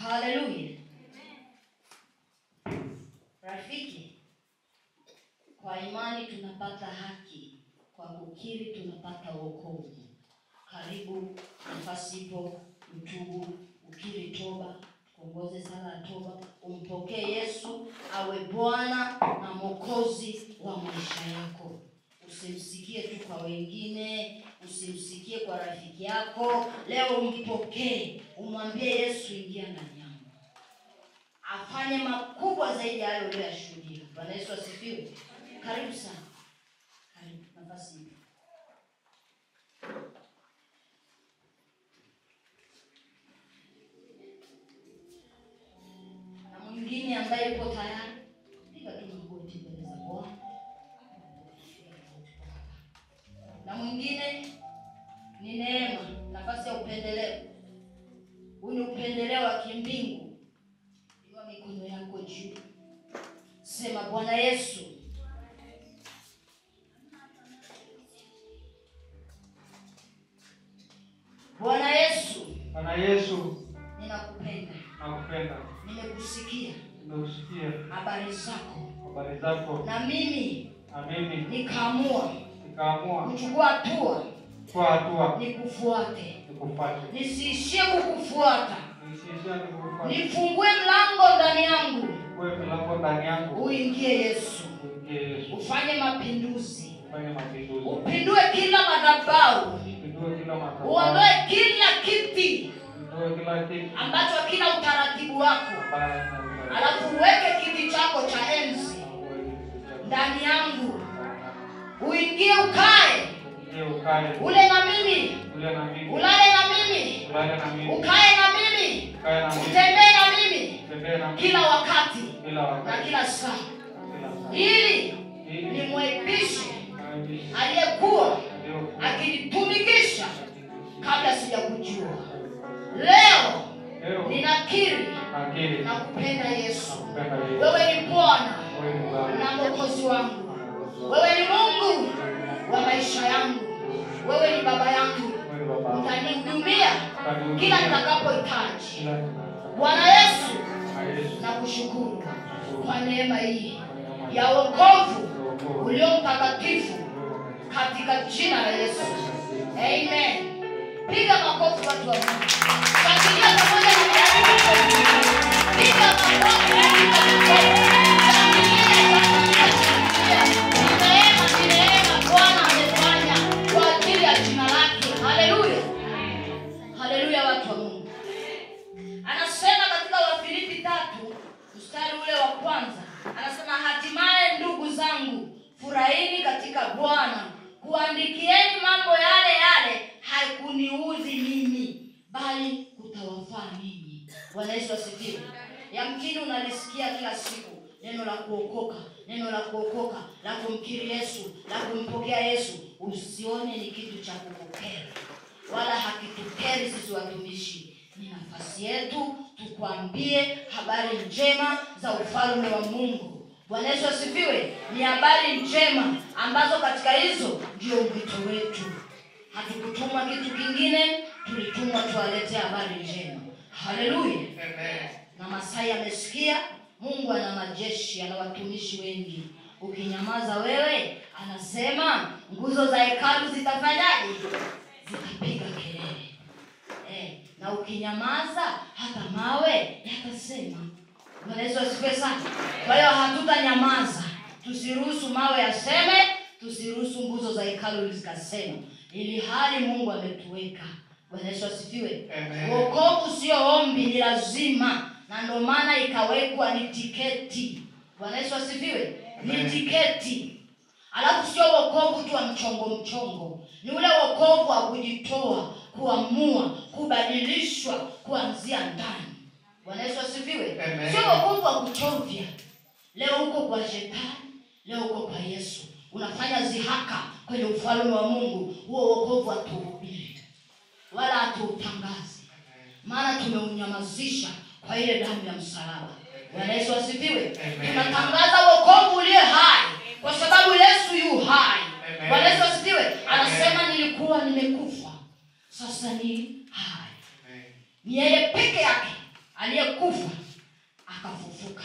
Haleluya. Rafiki, kwa imani tunapata haki, kwa kukiri tunapata wokovu. Karibu, nafasi ipo, utubu, ukiri toba, kuongoze sala ya toba, umpokee Yesu awe Bwana na Mwokozi wa maisha yako. Usimsikie tu kwa wengine, usimsikie kwa rafiki yako. Leo umpokee, umwambie Yesu, ingia ndani yangu, afanye makubwa zaidi ya hayo uliyoshuhudia. Bwana Yesu asifiwe. Karibu sana. Karibu, nafasi ipo. Na mwingine ambaye yuko tayari, piga tu magoti mbele za Bwana. Na mwingine ni neema, nafasi ya upendeleo. Huu ni upendeleo wa kimbingu. Inua mikono yako juu. Sema, Bwana Yesu, Bwana Yesu, Bwana Yesu, ninakupenda. nakupenda. Nimekusikia habari zako. Na mimi nikaamua kuchukua hatua nikufuate. Nisiishie kukufuata. Nifungue mlango ndani yangu. Uingie Yesu. Ufanye mapinduzi. Upindue kila madhabahu. Uondoe kila kiti ambacho kila utaratibu wako. Alafu uweke kiti chako cha enzi ndani yangu. Uingie ukae. Ule na mimi. Ulale na mimi. Ukae na mimi. Utembee na mimi. Kila wakati na kila saa. Ili nimwaibishe aliyekuwa akinitumikisha kabla sijakujua. Leo ninakiri na kupenda Yesu. Wewe ni Bwana na Mwokozi wangu. Wewe ni Mungu wa maisha yangu. Wewe ni baba yangu. Utanihudumia kila nitakapohitaji. Bwana Yesu, nakushukuru kwa neema hii ya wokovu ulio mtakatifu katika jina la Yesu. Amen. Piga makofi watu wa Mungu. Shangilia pamoja na marafiki. Piga makofi. Neema Bwana amefanya kwa ajili ya jina lake. Haleluya. Haleluya watu wa Mungu. Anasema katika Wafilipi 3 mstari ule wa kwanza, anasema hatimaye ndugu zangu, furahini katika Bwana. Kuandikieni mambo yale yale haikuniudhi mimi, bali kutawafaa ninyi. Bwana Yesu asifiwe. Yamkini unalisikia kila siku neno la kuokoka, la kumkiri Yesu, la kumpokea Yesu. Usione ni kitu cha kukukera, wala hakitukeri sisi watumishi. Ni nafasi yetu tukwambie habari njema za ufalme wa Mungu. Bwana Yesu asifiwe. Ni habari njema ambazo katika hizo ndio wito wetu. Hatukutumwa kitu kingine, tulitumwa tuwalete habari njema. Haleluya. Amen. Na Masai amesikia, Mungu ana majeshi, ana watumishi wengi. Ukinyamaza wewe, anasema nguzo za hekalu zitafanyaje? Zitapiga kelele. Na ukinyamaza hata mawe yatasema. Bwana Yesu asifiwe sana. Kwa hiyo hatutanyamaza. Tusiruhusu mawe yaseme, tusiruhusu nguzo za hekalu zikasema, ili hali Mungu ametuweka. Bwana Yesu asifiwe. Wokovu sio ombi, ni lazima. Na ndio maana ikawekwa ni tiketi. Bwana Yesu asifiwe. Ni tiketi. Alafu sio wokovu tu wa mchongo. Ni ule wokovu wa kujitoa, kuamua, kubadilishwa kuanzia ndani. Bwana Yesu asifiwe. Sio wokovu wa kuchovya. Leo uko kwa shetani, leo uko kwa Yesu. Unafanya zihaka kwenye ufalme wa Mungu. Huo wokovu hatuhubiri wala hatuutangazi. Maana tumeunyamazisha kwa ile damu ya msalaba. Bwana Yesu asifiwe. Tunatangaza wokovu uliye hai kwa sababu Yesu yu hai. Bwana Yesu asifiwe. Anasema nilikuwa nimekufa, sasa ni hai. Ni yeye peke yake aliyekufa akafufuka.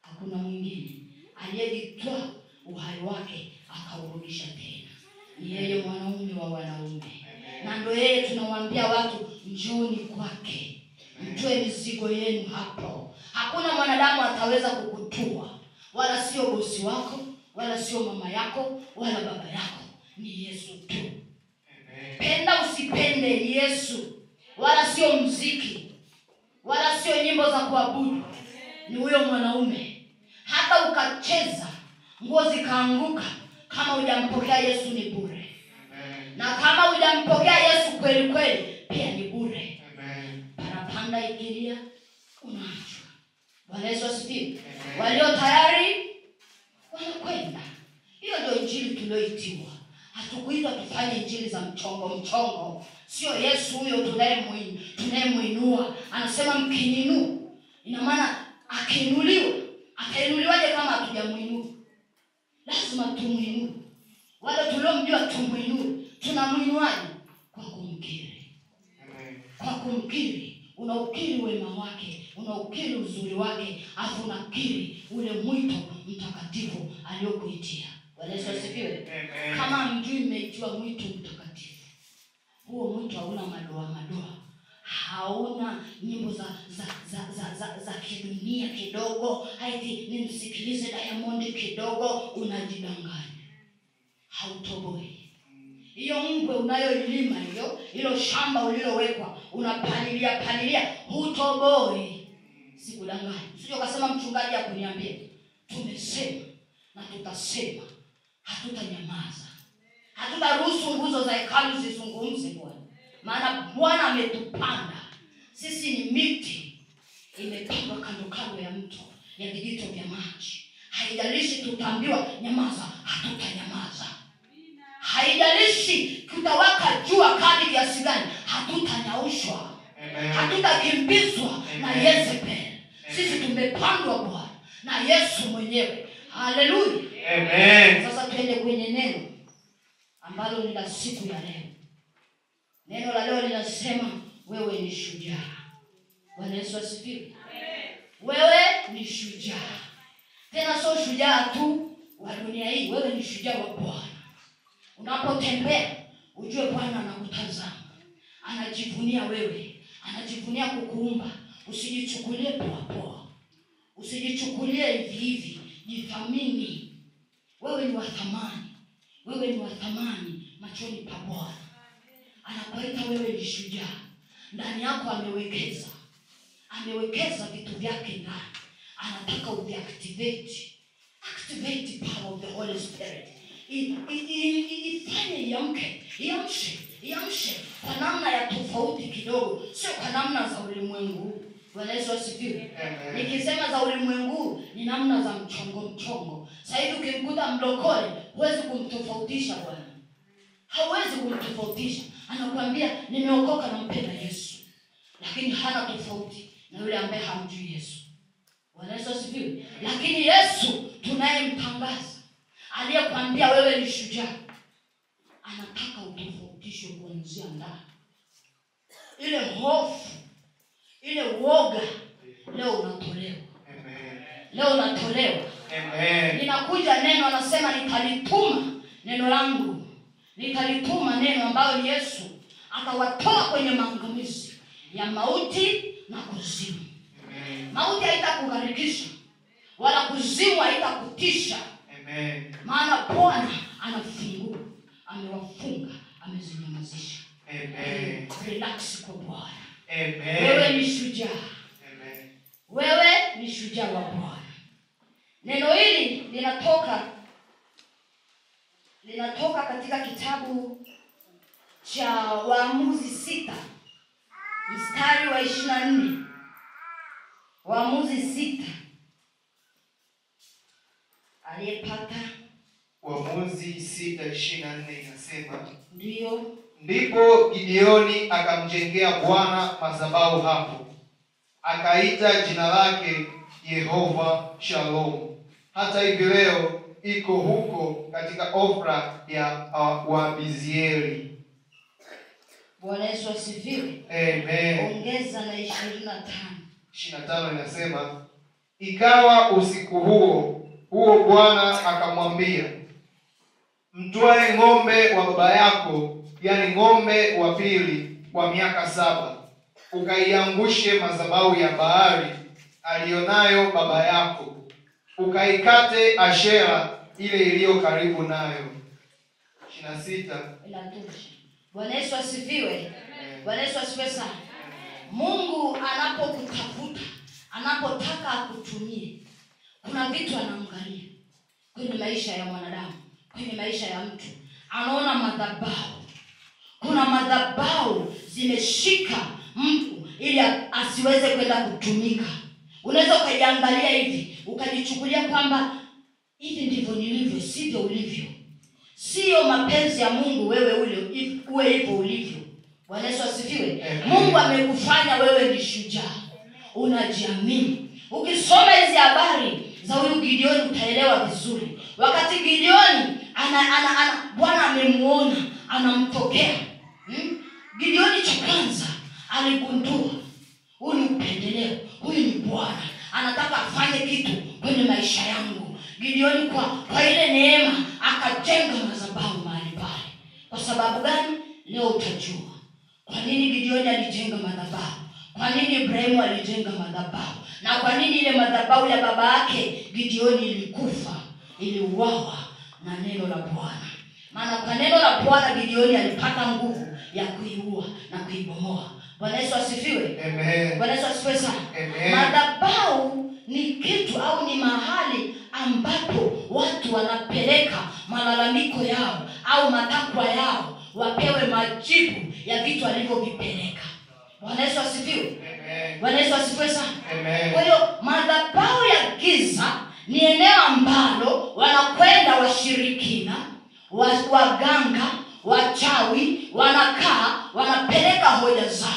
Hakuna mwingine aliyejitoa uhai wake akaurudisha tena. Ni yeye mwanaume wa wanaume. Na ndio yeye tunawaambia watu, njooni kwake. Mtoe mizigo yenu hapo. Hakuna mwanadamu ataweza kukutua. Wala sio bosi wako, wala sio mama yako, wala baba yako. Ni Yesu tu. Penda usipende, ni Yesu. Wala sio muziki, wala sio nyimbo za kuabudu. Ni huyo mwanaume. Hata ukacheza nguo zikaanguka, kama hujampokea Yesu ni bure. Na kama hujampokea Yesu kweli kweli, pia ni bure. Parapanda ikilia, unaachwa. Bwana Yesu asifiwe. Walio tayari wanakwenda. Hiyo ndio injili tulioitiwa. Hatukuitwa tufanye injili za mchongo. Sio Yesu huyo tunayemuinua. Anasema mkininu. Ina maana akiinuliwa. Atainuliwaje kama hatujamuinua? Lazima tumuinue. Wale tuliomjua tumuinue. Tunamuinuaje? Kwa kumkiri. Kwa kumkiri. Unaukiri wema wake, unaukiri uzuri wake, afu unakiri ule mwito mtakatifu aliokuitia. Bwana Yesu asifiwe. Kama mjui mmeitiwa mwito mtakatifu, huo mwito hauna madoa. Hauna nyimbo za kidunia kidogo, haiti nimsikilize Diamond kidogo, unajidanganya. Hautoboi. Hiyo ngwe unayoilima hilo shamba ulilowekwa, unapalilia, hutoboi. Sikudanganya. Usije ukasema mchungaji akuniambia. Tumesema na tutasema, hatutanyamaza. Hatutaruhusu nguzo za hekalu zizungumze Bwana. Maana Bwana ametupanda. Sisi ni miti imepandwa kando ya mto, ya vijito vya maji. Haijalishi tutaambiwa nyamaza, hatutanyamaza. Haijalishi kutawaka jua kali kiasi gani, hatutanyaushwa. Hatutakimbizwa na Yezebeli. Sisi tumepandwa Bwana na Yesu mwenyewe. Haleluya. Amen. Sasa tuende kwenye neno ambalo ni la siku ya leo. Neno la leo linasema wewe ni shujaa. Bwana Yesu asifiwe. Wewe ni shujaa. Tena sio shujaa tu wa dunia hii, wewe ni shujaa wa Bwana. Unapotembea ujue Bwana anakutazama. Anajivunia wewe. Anajivunia kukuumba. Usijichukulie poa. Usijichukulie hivi. Jithamini. Wewe ni wa thamani. Wewe ni wa thamani machoni pa Bwana. Anakuita wewe ni shujaa. Ndani yako amewekeza vitu vyake ndani. Anataka uviactivate. Activate power of the Holy Spirit. Ifanye iamshe kwa namna ya tofauti kidogo, sio kwa namna za ulimwengu. Bwana Yesu asifiwe. Nikisema za ulimwengu ni namna za mchongo. Sasa hivi ukimkuta mlokole huwezi kumtofautisha Bwana. Hauwezi kumtofautisha. Anakuambia nimeokoka na mpenda Yesu. Lakini hana tofauti na yule ambaye hamjui Yesu. Bwana Yesu asifiwe. Lakini Yesu tunayemtangaza, aliyekwambia wewe ni shujaa, anataka utofautishwe kuanzia ndani. Ile hofu, ile woga leo unatolewa. Leo unatolewa. Ninakuja neno, anasema nitalituma neno langu. Nitalituma neno ambalo ni Yesu atawatoa kwenye maangamizi ya mauti na kuzimu. Mauti haitakugharikisha wala kuzimu haitakutisha. Maana Bwana anafungua, amewafunga, amezinyamazisha. Relax kwa Bwana. Wewe ni shujaa. Wewe ni shujaa wa Bwana. Neno hili linatoka katika kitabu cha Waamuzi 6 mstari wa 24. Waamuzi 6. Aliyepata Waamuzi 6:24 inasema, ndio. Ndipo Gideoni akamjengea Bwana madhabahu hapo, akaita jina lake Yehova Shalom. Hata hivi leo iko huko katika Ofra ya Wabizieri. Bwana Yesu asifiwe. Amen. Ongeza na 25. 25 inasema, ikawa usiku huo Bwana akamwambia, mtwae ng'ombe wa baba yako, yani ng'ombe wa pili wa miaka 7, ukaiangushe madhabahu ya Baali alionayo baba yako, ukaikate Ashera ile iliyo karibu nayo. 26. Bwana Yesu asifiwe. Bwana Yesu asifiwe sana. Mungu anapokutafuta, anapotaka akutumie, kuna vitu anaangalia kwenye maisha ya mwanadamu, kwenye maisha ya mtu. Anaona madhabahu. Kuna madhabahu zimeshika mtu ili asiweze kwenda kutumika. Unaweza ukajiangalia hivi, ukajichukulia kwamba hivi ndivyo nilivyo, sivyo ulivyo. Sio mapenzi ya Mungu wewe uwe hivyo ulivyo. Bwana Yesu asifiwe. Mungu amekufanya wewe ni shujaa. Unajiamini. Ukisoma hizi habari za huyu Gideoni utaelewa vizuri. Wakati Gideoni Bwana amemuona, anamtokea. Gideoni cha kwanza aligundua huyu ni upendeleo, huyu ni Bwana anataka afanye kitu kwenye maisha yangu. Gideoni kwa ile neema akajenga madhabahu mahali pale. Kwa sababu gani? Leo utajua kwa nini Gideoni alijenga madhabahu, kwa nini Ibrahimu alijenga madhabahu, na kwa nini ile madhabahu ya baba yake Gideoni ilikufa, iliuawa na neno la Bwana. Maana kwa neno la Bwana Gideoni alipata nguvu ya kuiua na kuibomoa. Bwana Yesu asifiwe. Amen. Bwana Yesu asifiwe sana. Amen. Madhabahu ni kitu au ni mahali ambapo watu wanapeleka malalamiko yao au matakwa yao, wapewe majibu ya vitu walivyovipeleka. Bwana Yesu asifiwe. Amen. Bwana Yesu asifiwe sana. Amen. Kwa hiyo madhabahu ya giza ni eneo ambalo wanakwenda washirikina, waganga, wachawi, wanakaa, wanapeleka hoja zao.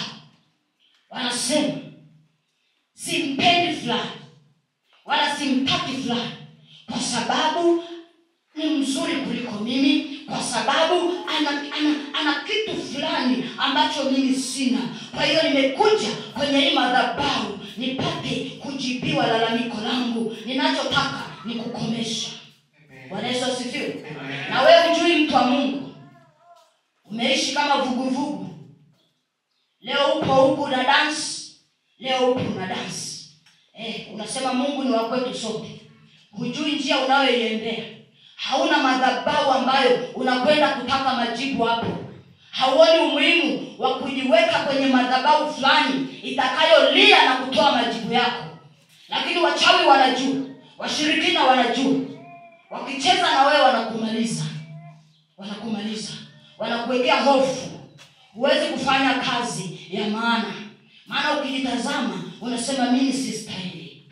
Wanasema simpendi fulani wala simpati fulani kwa sababu ni mzuri kuliko mimi, kwa sababu ana kitu fulani ambacho mimi sina. Kwa hiyo nimekuja kwenye hii madhabahu nipate kujibiwa lalamiko langu. Ninachotaka ni kukomesha. Bwana Yesu asifiwe. Na wewe hujui mtu wa Mungu, umeishi kama vuguvugu. Leo upo huku na dance, leo upo na dance. Unasema Mungu ni wa kwetu sote. Hujui njia unayoiendea. Hauna madhabahu ambayo unakwenda kutaka majibu hapo. Hauoni umuhimu wa kujiweka kwenye madhabahu fulani itakayolia na kutoa majibu yako. Lakini wachawi wanajua, washirikina wanajua. Wakicheza na wewe wanakumaliza. Wanakumaliza. Wanakuwekea hofu. Huwezi kufanya kazi ya maana. Maana ukijitazama unasema mimi si stahili.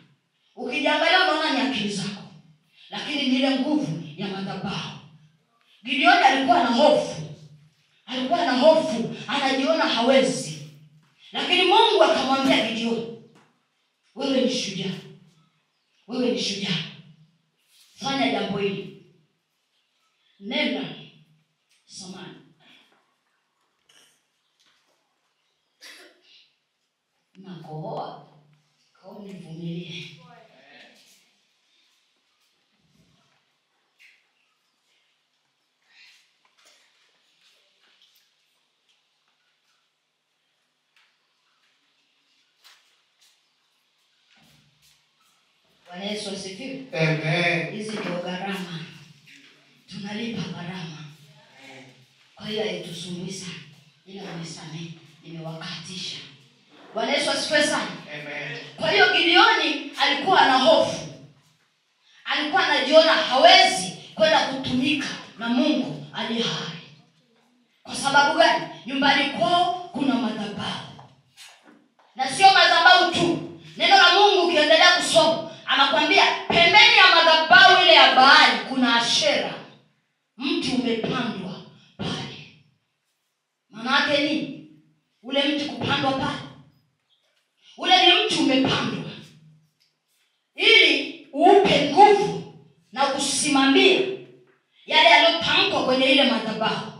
Ukijiangalia unaona ni akili zako. Lakini ni ile nguvu ya madhabahu. Gideoni alikuwa na hofu. Alikuwa na hofu, anajiona hawezi. Lakini Mungu akamwambia Gideoni, wewe ni shujaa. Wewe ni shujaa. Fanya jambo hili. Nenda samani. Nakohoa. Kwa nivumilie. Bwana Yesu asifiwe. Amen. Hizi ndio gharama. Tunalipa gharama. Kwa hiyo haitusumbui sana. Ila unisamehe, nimewakatisha. Bwana Yesu asifiwe sana. Amen. Kwa hiyo Gideoni alikuwa na hofu. Alikuwa anajiona hawezi kwenda kutumika na Mungu aliye hai. Kwa sababu gani? Nyumbani kwao kuna madhabahu. Na sio madhabahu tu. Neno la Mungu ukiendelea kusoma anakuambia pembeni ya madhabahu ile ya Baali kuna Ashera. Mti umepandwa pale. Maana yake nini? Ule mti kupandwa pale. Ule ni mti umepandwa ili uupe nguvu na kusimamia yale yaliyotamkwa kwenye ile madhabahu.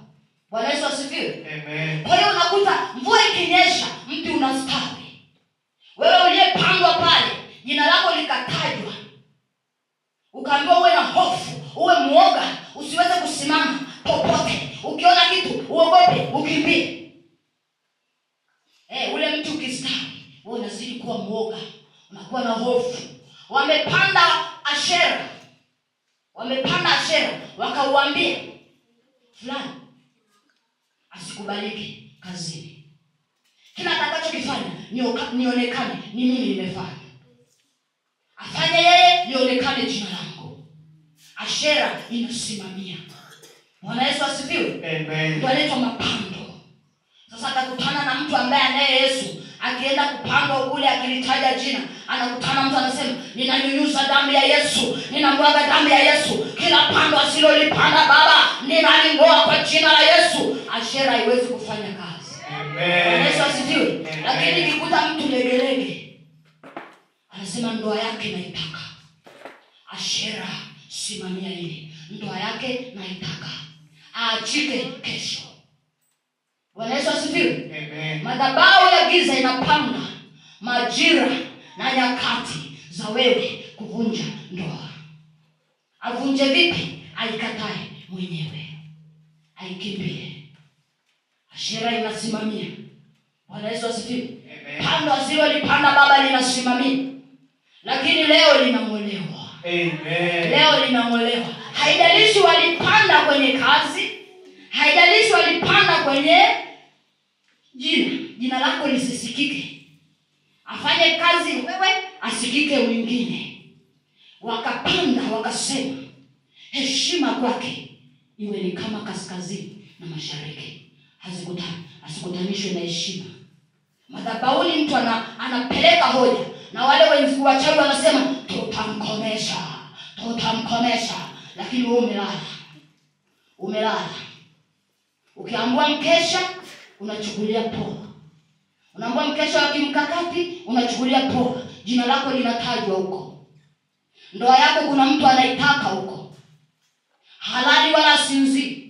Bwana Yesu asifiwe. Amen. Kwa hiyo unakuta mvua ikinyesha mti unastawi. Wewe uliyepandwa pale, jina lako likatajwa, ukaambiwa uwe na hofu, uwe muoga, usiweze kusimama popote, ukiona kitu uogope, ukimbie. Ule mtu ukistawi, wewe unazidi kuwa muoga, unakuwa na hofu. Wamepanda Ashera, wakauambia fulani asikubaliki kazini. Kila atakachokifanya nionekane ni mimi nimefanya. Afanye yeye, nionekane jina langu. Ashera inasimamia. Bwana Yesu asifiwe. Amen. Ndio anaitwa mapando. Sasa atakutana na mtu ambaye anaye Yesu, akienda kupandwa kule, akilitaja jina, anakutana mtu anasema, ninanyunyuza damu ya Yesu, ninamwaga damu ya Yesu, kila pando asilolipanda Baba ninaling'oa kwa jina la Yesu. Ashera haiwezi kufanya kazi. Amen. Yesu asifiwe. Lakini nikikuta mtu legelege, anasema ndoa yake naitaka. Ashera, simamia hili. Ndoa yake naitaka, aachike kesho. Bwana Yesu asifiwe. Amen. Madhabahu ya giza inapanga majira na nyakati za wewe kuvunja ndoa. Avunje vipi? Aikatae mwenyewe, aikimbie. Ashera inasimamia. Bwana Yesu asifiwe. Pando asilolipanda Baba linasimamia. Lakini leo linang'olewa. Amen. Leo linang'olewa. Haijalishi walipanda kwenye kazi, haijalishi walipanda kwenye jina lako lisisikike. Afanye kazi wewe, asikike mwingine. Wakapanda wakasema, heshima kwake iwe ni kama kaskazini na mashariki. Asikutanishwe na heshima. Madhabahuni mtu anapeleka hoja, na wale wenzi wachawi wanasema tutamkomesha, lakini wewe umelala. Ukiambiwa mkesha, unachukulia poa. Unaambiwa mkesha wa kimkakati, unachukulia poa. Jina lako linatajwa huko. Ndoa yako kuna mtu anaitaka huko. Halali wala sinzi.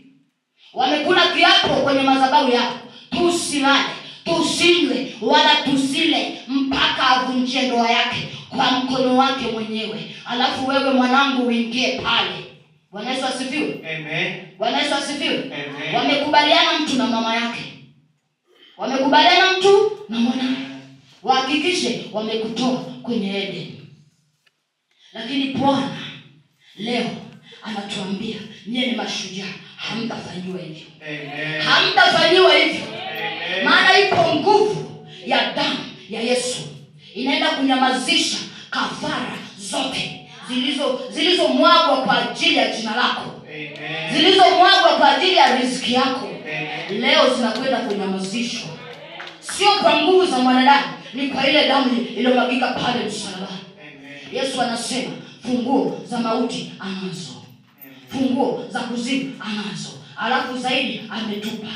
Wamekula kiapo kwenye madhabahu yako, tusilale, tusinywe wala tusile mpaka avunjie ndoa yake kwa mkono wake mwenyewe. Alafu wewe mwanangu uingie pale. Bwana Yesu asifiwe. Amen. Bwana Yesu asifiwe. Amen. Wamekubaliana mtu na mama yake, wamekubaliana mtu na mwanae, wahakikishe wamekutoa kwenye Edeni. Lakini Bwana leo anatuambia, nyie ni mashujaa, hamtafanyiwa hivyo. Amen. Hamtafanyiwa hivyo. Amen. Maana ipo nguvu ya damu ya Yesu inaenda kunyamazisha kafara zote zilizomwagwa kwa ajili ya jina lako. Amen. Zilizomwagwa kwa ajili ya riziki yako. Amen. Leo zinakwenda kunyamazishwa. Sio kwa nguvu za mwanadamu, ni kwa ile damu iliyomwagika pale msalabani. Yesu anasema funguo za mauti anazo, funguo za kuzimu anazo, alafu zaidi ametupa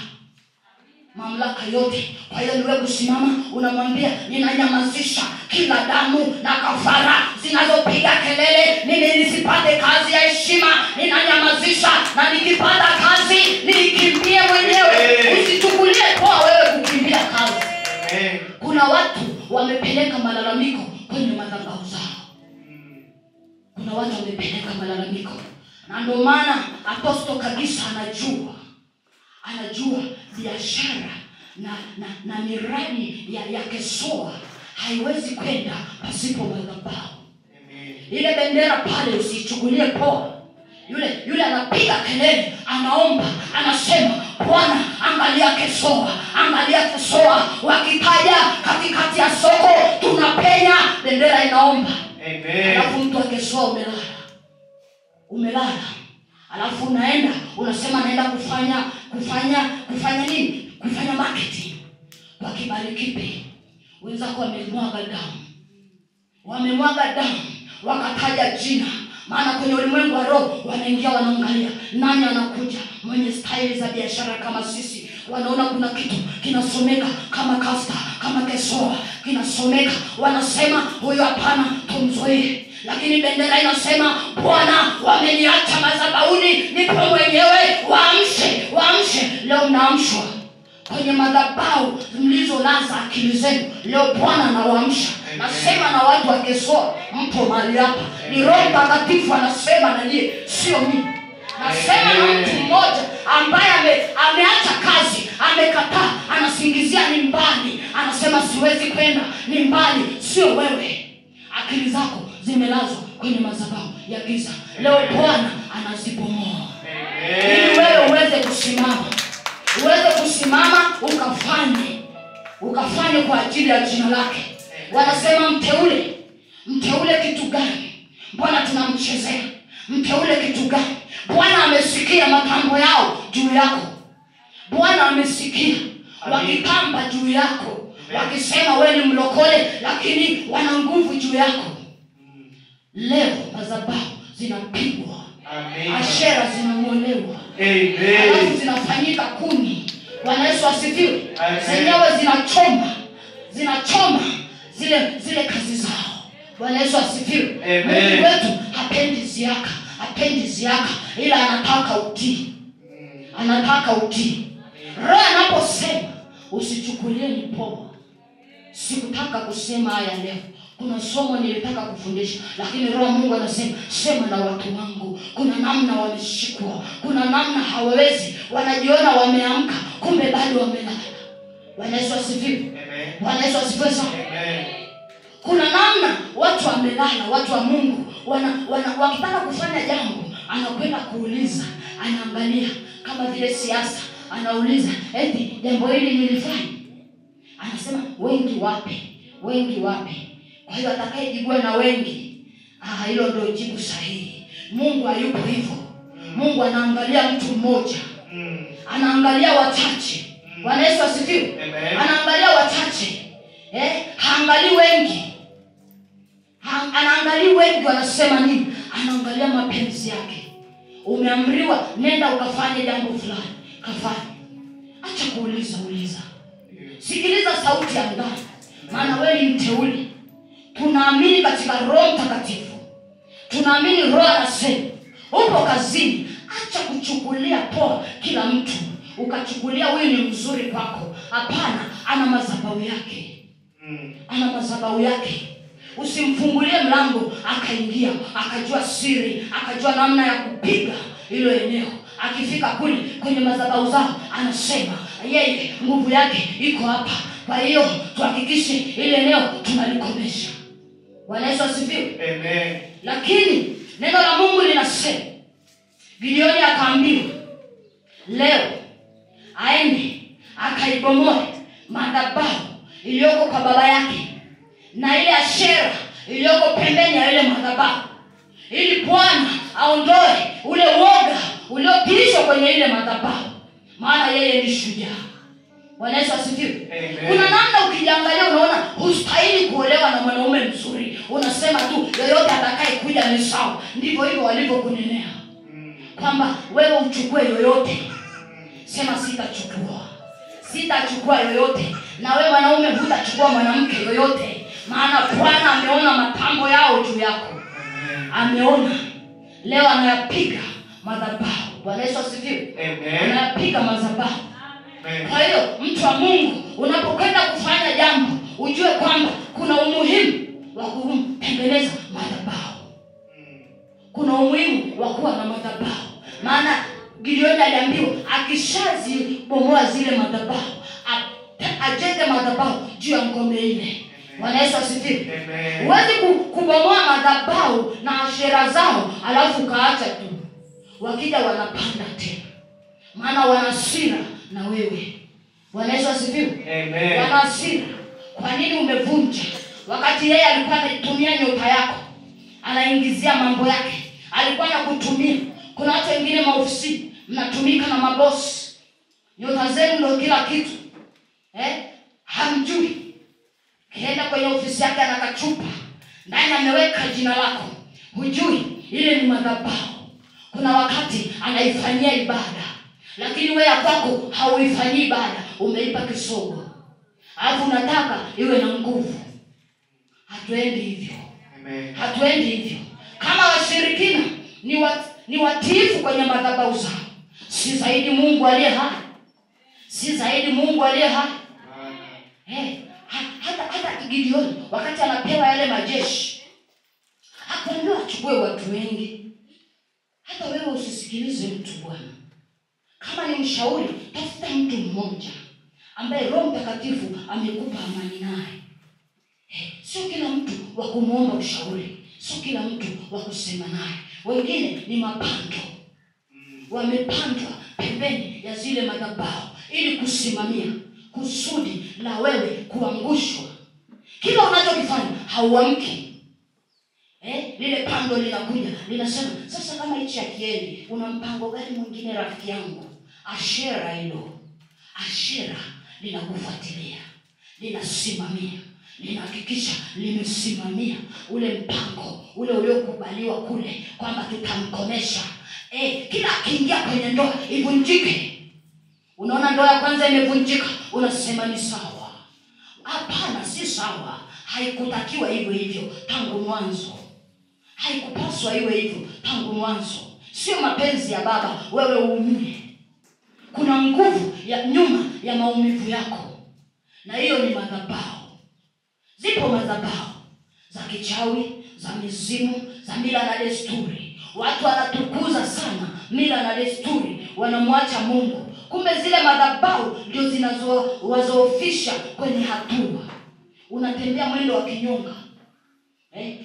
mamlaka yote. Kwa hiyo niwe kusimama, unamwambia ninanyamazisha kila damu na kafara zinazopiga kelele mimi nisipate kazi ya heshima. Ninanyamazisha, na nikipata kazi nikimbie mwenyewe. Usichukulie poa wewe kukimbia kazi. Kuna watu wamepeleka malalamiko kwenye madhabahu zao. Kuna watu wamepeleka malalamiko, na ndio maana Apostle kabisa anajua biashara na miradi ya Kesoa haiwezi kwenda pasipo madhabahu. Ile bendera pale usichukulie poa. Yule anapiga kelele, anaomba, anasema Bwana angalia Kesoa, angalia Kesoa. Wakitaja katikati ya soko tunapenya, bendera inaomba. Amen. Alafu mtu wa Kesoa umelala. Alafu unaenda unasema naenda kufanya nini? Kufanya marketing. Kwa kibali kipi? Wenzako wamemwaga damu, wakataja jina. Maana kwenye ulimwengu wa roho wanaingia, wanaangalia nani anakuja mwenye style za biashara kama sisi. Wanaona kuna kitu kinasomeka kama Kasta, kama Kesoa kinasomeka, wanasema huyo hapana, tumzoee. Lakini bendera inasema Bwana wameniacha madhabahuni, nipo mwenyewe, waamshe. Leo mnaamshwa. kwenye madhabahu mlizolaza akili zenu. Leo Bwana anawaamsha. Nasema na watu wa Kesoa, mpo mahali hapa. Ni Roho Mtakatifu anasema na nyie, sio mimi. Nasema na mtu mmoja ambaye ameacha kazi, amekataa, anasingizia ni mbali. Anasema siwezi kwenda, ni mbali, sio wewe. Akili zako zimelazwa kwenye madhabahu ya giza. Leo Bwana anazibomoa. Ili wewe uweze kusimama. Uweze kusimama ukafanye kwa ajili ya jina lake. Wanasema mteule kitu gani? Bwana tunamchezea. Mteule kitu gani? Bwana amesikia matambo yao juu yako. Bwana amesikia wakipamba juu yako, wakisema wewe ni mlokole, lakini wana nguvu juu yako. Leo madhabahu zinapigwa. Ashera zinang'olewa. Alafu zinafanyika kuni. Bwana Yesu asifiwe. Zenyewe zinachoma zile kazi zao. Bwana Yesu asifiwe. Mungu wetu hapendi ziaka, ila anataka utii. Roho anaposema usichukulie ni poa. Sikutaka kusema haya leo. Kuna somo nilitaka kufundisha, lakini Roho Mungu anasema sema na watu wangu. Kuna namna wameshikwa, kuna namna hawawezi, wanajiona wameamka, kumbe bado wamelala. Bwana Yesu asifiwe. Bwana Yesu asifiwe sana. Kuna namna watu wamelala, watu wa Mungu wakitaka kufanya jambo, anakwenda kuuliza, anaangalia kama vile siasa, anauliza eti jambo hili nilifanya. Anasema wengi wapi? Kwa hiyo atakayejibiwa na wengi, hilo ndio jibu sahihi. Mungu hayupo hivyo. Mungu anaangalia mtu mmoja. Anaangalia wachache. Bwana Yesu asifiwe. Anaangalia wachache. Haangalii wengi. Anaangalia wengi wanasema nini? Anaangalia mapenzi yake. Umeamriwa nenda ukafanye jambo fulani, kafanye. Acha kuuliza. Sikiliza sauti ya ndani. Maana wewe ni mteule. Tunaamini katika Roho Mtakatifu. Tunaamini Roho anasema. Upo kazini, acha kuchukulia poa kila mtu. Ukachukulia huyu ni mzuri kwako. Hapana, ana madhabahu yake. Usimfungulie mlango akaingia, akajua siri, akajua namna ya kupiga hilo eneo. Akifika kule kwenye madhabahu zao, anasema yeye nguvu yake iko hapa. Kwa hiyo tuhakikishe ile eneo tunalikomesha. Bwana Yesu asifiwe. Amen. Lakini neno la Mungu linasema Gideoni akaambiwa leo aende akaibomoe madhabahu iliyoko kwa baba yake na ile Ashera iliyoko pembeni ya ile madhabahu, ili Bwana aondoe ule woga uliopishwa kwenye ile madhabahu, maana yeye ni shujaa. Bwana Yesu asifiwe. Kuna namna ukijiangalia unaona hustahili kuolewa na mwanaume mzuri. Unasema tu yoyote atakaye kuja ni sawa. Ndivyo hivyo walivyokunenea. Kwamba wewe uchukue yoyote. Sema sitachukua yoyote. Na wewe mwanaume hutachukua mwanamke yoyote. Maana Bwana ameona matambo yao juu yako. Ameona. Leo anayapiga madhabahu. Bwana Yesu asifiwe. Anayapiga madhabahu. Kwa hiyo mtu wa Mungu, unapokwenda kufanya jambo, ujue kwamba kuna umuhimu wa kutengeneza madhabahu. Kuna umuhimu wa kuwa na madhabahu. Maana Gideoni aliambiwa akishazibomoa zile madhabahu, ajenge madhabahu juu ya ngome ile. Bwana Yesu asifiwe. Huwezi kubomoa madhabahu na ashera zao alafu kaacha tu. Wakija wanapanda tena. Maana wana hasira na wewe. Bwana Yesu asifiwe. Wana hasira. Kwa nini umevunja? Wakati yeye alikuwa anatumia nyota yako, anaingizia mambo yake, alikuwa anakutumia. Kuna watu wengine maofisi mnatumika na mabosi. Nyota zenu ndio kila kitu. Hamjui. Kienda kwenye ofisi yake anakachupa, ndani ameweka jina lako. Hujui ile ni madhabahu. Kuna wakati anaifanyia ibada, lakini wewe kwako hauifanyii ibada, umeipa kisogo. Alafu unataka iwe na nguvu. Hatuendi hivyo. Hatuendi hivyo. Kama washirikina ni watiifu kwenye madhabahu zao, si zaidi Mungu aliye hai? Si zaidi Mungu aliye hai? Hata Gideoni wakati anapewa yale majeshi, hakuambiwa achukue watu wengi. Hata wewe usisikilize mtu bwana. Kama ni mshauri, tafuta mtu mmoja ambaye Roho Mtakatifu amekupa amani naye. Sio kila mtu wa kumuomba ushauri, sio kila mtu wa kusema naye. Wengine ni mapando. Wamepandwa pembeni ya zile madhabahu ili kusimamia kusudi la wewe kuangushwa. Kila unachokifanya hauamki. Lile pando linakuja, linasema, sasa kama hichi akiendi, una mpango gani mwingine rafiki yangu? Ashera hilo. Ashera linakufuatilia, linasimamia, linahakikisha limesimamia ule mpango ule uliokubaliwa kule kwamba tutamkomesha. Kila akiingia kwenye ndoa ivunjike. Unaona ndoa ya kwanza imevunjika, unasema ni sawa. Hapana, si sawa. Haikutakiwa hivyo tangu mwanzo. Haikupaswa hivyo tangu mwanzo. Sio mapenzi ya Baba wewe uumie. Kuna nguvu ya nyuma ya maumivu yako. Na hiyo ni madhabahu. Zipo madhabahu za kichawi, za mizimu, za mila na desturi. Watu wanatukuza sana mila na desturi, wanamwacha Mungu. Kumbe zile madhabahu ndio zinazowazoofisha kwenye hatua. Unatembea mwendo wa kinyonga.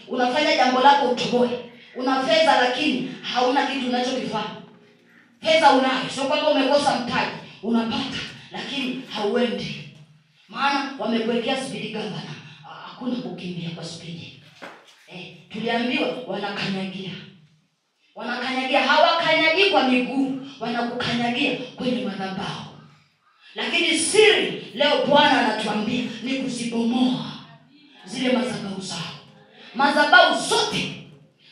Unafanya jambo lako utoboe. Una fedha lakini hauna kitu unachokifanya. Fedha unayo, sio kwamba umekosa mtaji, unapata lakini hauendi. Maana wamekuwekea speed governor. Hakuna kukimbia kwa speed. Tuliambiwa wanakanyagia. Wanakanyagia, hawakanyagi kwa miguu, wanakukanyagia kwenye madhabahu. Lakini siri leo Bwana anatuambia ni kuzibomoa zile madhabahu zao. Madhabahu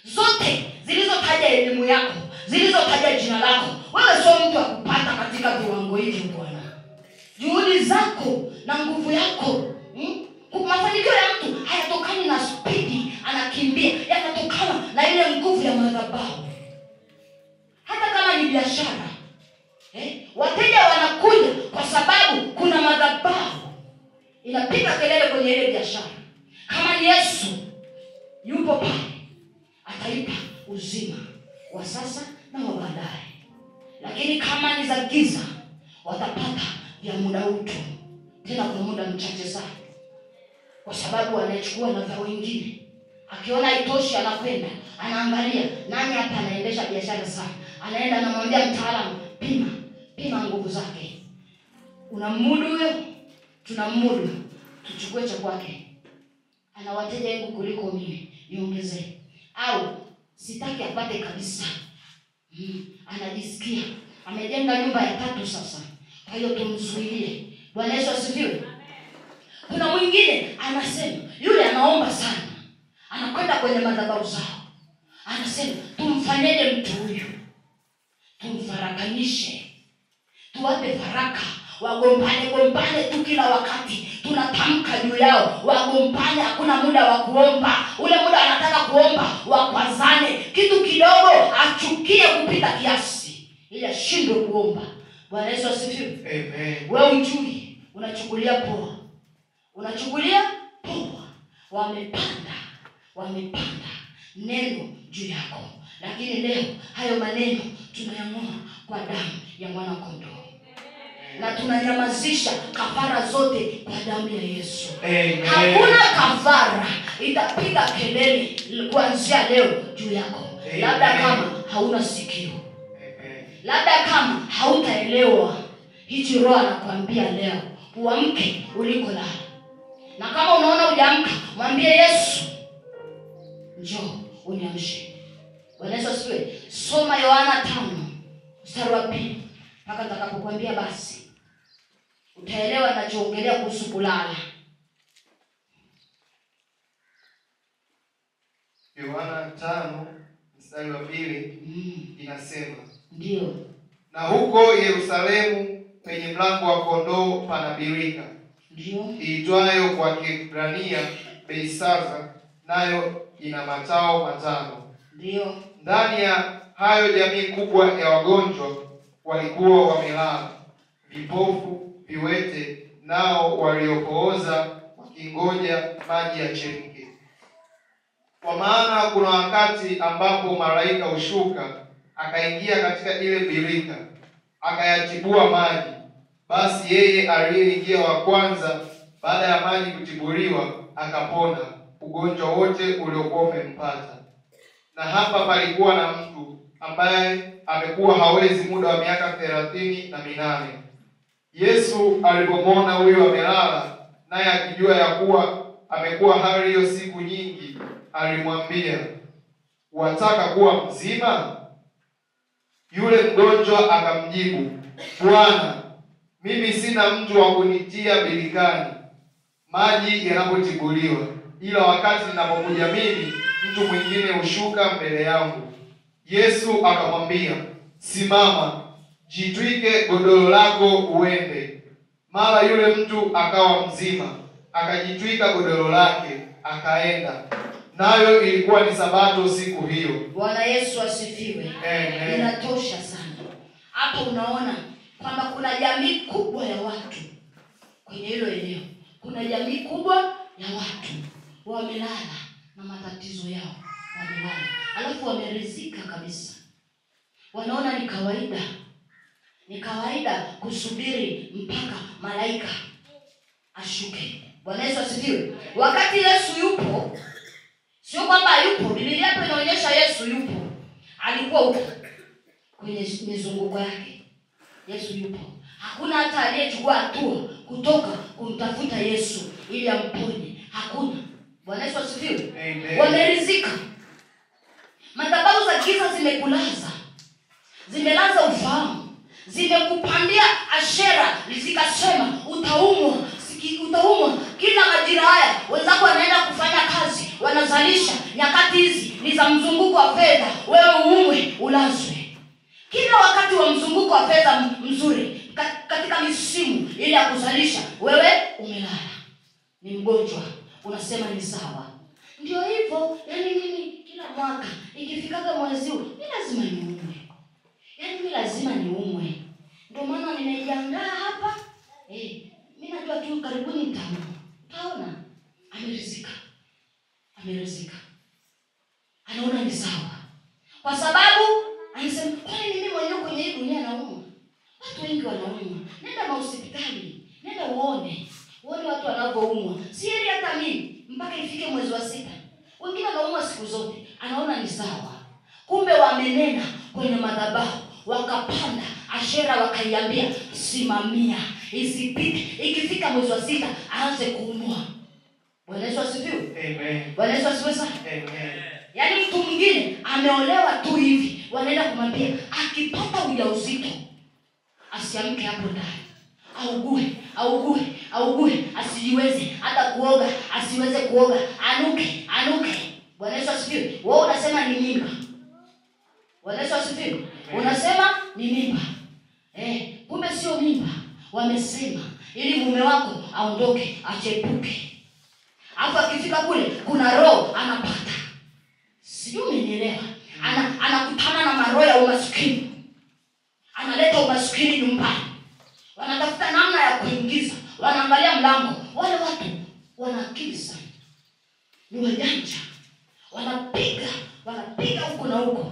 zote zilizotaja elimu yako, zilizotaja jina lako. Wewe sio mtu wa kupata katika viwango hivi Bwana. Juhudi zako na nguvu yako, mafanikio ya mtu hayatokani na spidi anakimbia, yanatokana na ile nguvu ya madhabahu. Hata kama ni biashara, wateja wanakuja kwa sababu kuna madhabahu inapiga kelele kwenye ile biashara. Kama ni Yesu yupo pale, ataipa uzima wa sasa na wa baadaye. Lakini kama ni za giza, watapata vya muda utu, tena kwa muda mchache sana. Kwa sababu anachukua na vya wengine. Akiona haitoshi anakwenda, anaangalia nani hapa anaendesha biashara sana. Anaenda anamwambia mtaalamu, pima nguvu zake. Unamudu huyo? Tunamudu. Tuchukue cha kwake. Ana wateja wengi kuliko mimi, niongezee. Au sitaki apate kabisa. Anajisikia amejenga nyumba ya 3 sasa. Kwa hiyo tumzuilie. Bwana Yesu asifiwe. Kuna mwingine anasema, yule anaomba sana, anakwenda kwenye madhabahu zao, anasema tumfanyeje mtu huyu? Tumfarakanishe, tuwape faraka, wagombane tu kila wakati. Tunatamka juu yao, wagombane, hakuna muda wa kuomba. Ule muda anataka kuomba, wakwazane. Kitu kidogo achukie kupita kiasi, ili ashindwe kuomba. Bwana Yesu asifiwe. Amen. Wewe unjui, unachukulia poa. Wamepanda neno juu yako. Lakini leo hayo maneno tunayang'oa kwa damu ya mwana kondoo. Na tunanyamazisha kafara zote kwa damu ya Yesu. Amen. Hakuna kafara itapiga kelele kuanzia leo juu yako. Amen. Labda kama hauna sikio. Amen. Labda kama hautaelewa hichi Roho anakuambia leo, uamke uliko lala. Na kama unaona hujaamka, mwambie Yesu, njoo uniamshe. Bwana Yesu asifiwe. Soma Yohana 5:2 mpaka nitakapokuambia basi utaelewa ninachoongelea kuhusu kulala. Yohana 5:2 inasema, ndio, na huko Yerusalemu penye mlango wa kondoo pana birika, ndio, iitwayo kwa Kiebrania Beisaza, nayo ina matao 5. ndio. Ndani ya hayo jamii kubwa ya wagonjwa walikuwa wamelala, vipofu, viwete, nao waliopooza wakingoja maji yachemke. Kwa maana kuna wakati ambapo malaika hushuka akaingia katika ile birika, akayatibua maji. Basi yeye aliyeingia wa kwanza baada ya maji kutibuliwa akapona ugonjwa wote uliokuwa umempata. Na hapa palikuwa na mtu ambaye amekuwa hawezi muda wa miaka 38. Yesu alipomwona huyo amelala, naye akijua ya kuwa amekuwa hali hiyo siku nyingi, alimwambia, "Wataka kuwa mzima?" Yule mgonjwa akamjibu, "Bwana, mimi sina mtu wa kunitia birikani maji yanapotibuliwa, ila wakati ninapokuja mimi, mtu mwingine hushuka mbele yangu." Yesu akamwambia, "Simama, jitwike godoro lako uende." Mara yule mtu akawa mzima, akajitwika godoro lake akaenda. Nayo ilikuwa ni Sabato siku hiyo. Bwana Yesu asifiwe. Amen. Inatosha sana. Hapa unaona kwamba kuna jamii kubwa ya watu kwenye hilo eneo. Kuna jamii kubwa ya watu wamelala na matatizo yao, wamelala. Alafu wamerizika kabisa. Wanaona ni kawaida. Ni kawaida kusubiri mpaka malaika ashuke. Bwana Yesu asifiwe. Wakati Yesu yupo, sio kwamba yupo, Biblia hapo inaonyesha Yesu yupo. Alikuwa huko kwenye mizunguko yake. Yesu yupo. Hakuna hata aliyechukua hatua kutoka kumtafuta Yesu ili amponye. Hakuna. Bwana Yesu asifiwe. Amen. Wamerizika. Madhabahu za giza zimekulaza. Zimelaza ufahamu. Zimekupandia ashera, zikasema utaumwa, utaumwa. Kila majira haya wenzako wanaenda kufanya kazi, wanazalisha. Nyakati hizi ni za mzunguko wa fedha, wewe uumwe, ulazwe. Kila wakati wa mzunguko wa fedha mzuri, katika misimu ile ya kuzalisha, wewe umelala, ni mgonjwa. Unasema ni sawa. Ndio hivyo, yani mimi kila mwaka ikifikaga mwezi huu, mimi lazima niumwe. Yani mimi lazima niumwe. Ndio maana nimejiandaa hapa. Mimi najua tu karibuni nitaumwa. Utaona amerizika. Amerizika. Anaona ni sawa. Kwa sababu anasema, "Kwani mimi mwenyewe kwenye hii dunia naumwa? Watu wengi wanaumwa. Nenda hospitali, nenda uone. Uone watu wanavyoumwa. Si heri hata mimi mpaka ifike mwezi wa 6. Wengine wanaumwa siku zote." Anaona ni sawa. Kumbe wamenena kwenye madhabahu, wakapanda ashera, wakaiambia, "Simamia, isipite. Ikifika mwezi wa 6 aanze kuumwa." Bwana Yesu asifiwe. Amen. Bwana Yesu asifiwe sana. Amen. Yaani mtu mwingine ameolewa tu hivi, wanaenda kumwambia akipata ujauzito asiamke hapo ndani. Augue, asijiweze hata kuoga, asiweze kuoga, anuke. Bwana Yesu asifiwe. Wewe unasema ni mimba. Bwana Yesu asifiwe. Unasema ni mimba. Kumbe sio mimba. Wamesema ili mume wako aondoke, achepuke. Hapo akifika kule kuna roho anapata. Sijui umenielewa. Anakutana na maroho ya umaskini. Analeta umaskini nyumbani. Wanatafuta namna ya kuingiza. Wanaangalia mlango. Wale watu wana akili sana. Ni wajanja. Wanapiga huko na huko.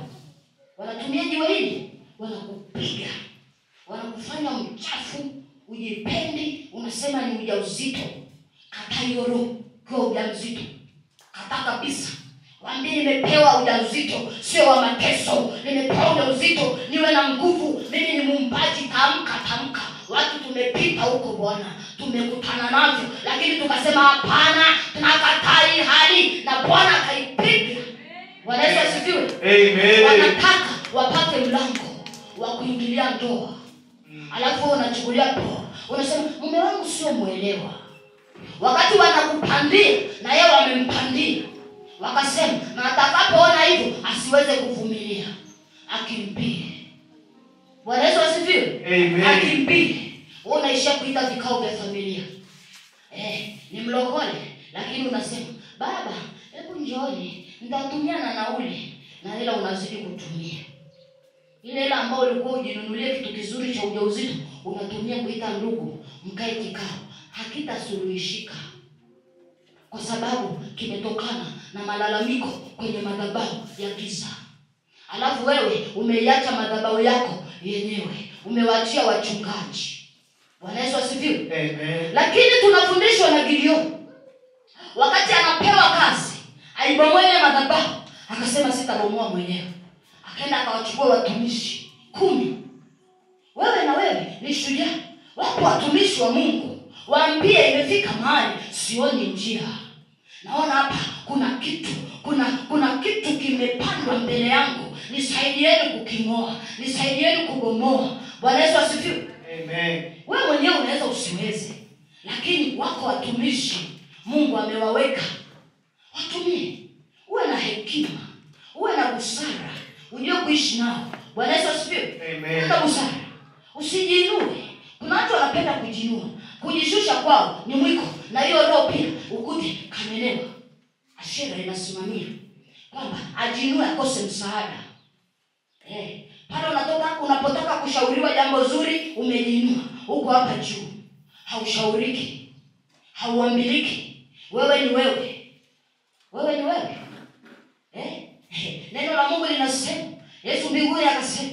Wanatumia jiwe hili, wanakupiga. Wanakufanya mchafu, ujipendi, unasema ni ujauzito. Kataa hiyo roho kwa ujauzito. Kataa kabisa. Waambie nimepewa ujauzito, sio wa mateso. Nimepewa ujauzito, niwe na nguvu. Mimi ni muumbaji, tamka. Watu tumepita huko Bwana, tumekutana navyo, lakini tukasema hapana, tunakataa hii hali, na Bwana akaipiga. Bwana Yesu asifiwe. Amen. Wanataka wapate mlango wa kuingilia ndoa. Alafu unachukulia poa. Unasema mume wangu sio muelewa. Wakati wanakupandia na yeye wamempandia. Wakasema na atakapoona hivyo asiweze kuvumilia, akimbie. Bwana Yesu asifiwe. Amen. Akimbie. Unaishia kuita vikao vya familia. Ni mlokole, lakini unasema, "Baba, hebu njooni, nitatumia na nauli." Na hela unazidi kutumia. Ile hela ambayo ulikuwa ujinunulie kitu kizuri cha ujauzito, unatumia kuita ndugu mkae kikao hakitasuluhishika, kwa sababu kimetokana na malalamiko kwenye madhabahu ya giza. Alafu wewe umeiacha madhabahu yako yenyewe, umewaachia wachungaji. Bwana Yesu asifiwe. Amen. Lakini tunafundishwa na Gideon, wakati anapewa kazi aibomoe ile madhabahu, akasema sitabomoa mwenyewe. Akaenda akawachukua watumishi 10. Wewe na wewe ni shujaa. Wapo watumishi wa Mungu, waambie imefika mahali sioni njia. Naona hapa kuna kitu kimepandwa mbele yangu. Nisaidieni kuking'oa, nisaidieni kubomoa. Bwana Yesu asifiwe. Amen. Wewe mwenyewe unaweza usiweze, lakini wako watumishi Mungu amewaweka. Watumie. Uwe na hekima, uwe na busara, ujue kuishi nao. Bwana Yesu asifiwe. Amen. Una busara. Usijiinue. Kuna watu wanapenda kujinua. Kujishusha kwao ni mwiko, na hiyo roho pia ukute kamenewa. Ashera inasimamia kwamba ajinue akose msaada. Pale unapotaka kushauriwa jambo zuri, umejinua. Uko hapa juu. Haushauriki. Hauambiliki. Wewe ni wewe. Wewe ni wewe. Neno la Mungu linasema, Yesu mbinguni akasema,